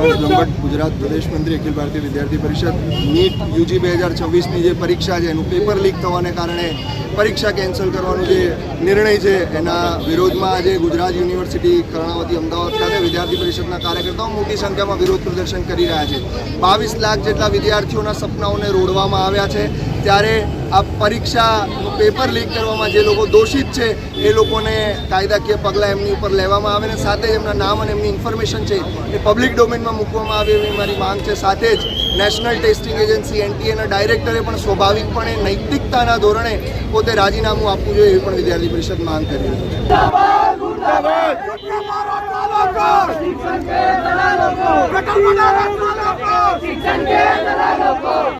હર્ષ બ્રહ્મભટ્ટ, ગુજરાત પ્રદેશ મંત્રી, અખિલ ભારતીય વિદ્યાર્થી પરિષદ. નીટ યુજી 2026ની જે પરીક્ષા છે એનું પેપર લીક થવાને કારણે પરીક્ષા કેન્સલ કરવાનો જે નિર્ણય છે એના વિરોધમાં આજે ગુજરાત યુનિવર્સિટી કર્ણાવતી અમદાવાદ ખાતે વિદ્યાર્થી પરિષદના કાર્યકર્તાઓ મોટી સંખ્યામાં વિરોધ પ્રદર્શન કરી રહ્યા છે. 22 લાખ જેટલા વિદ્યાર્થીઓના સપનાઓને રોડવામાં આવ્યા છે. ત્યારે આ પરીક્ષાનું પેપર લીક કરવામાં જે લોકો દોષિત છે એ લોકોને કાયદાકીય પગલાં એમની ઉપર લેવામાં આવે અને સાથે જ એમના નામ અને એમની ઇન્ફોર્મેશન છે એ પબ્લિક ડોમેનમાં મૂકવામાં આવે એવી મારી માંગ છે. સાથે જ નેશનલ ટેસ્ટિંગ એજન્સી NTAના ડાયરેક્ટરે પણ સ્વાભાવિકપણે નૈતિકતાના ધોરણે પોતે રાજીનામું આપવું જોઈએ એવી પણ વિદ્યાર્થી પરિષદ માંગ કરી હતી.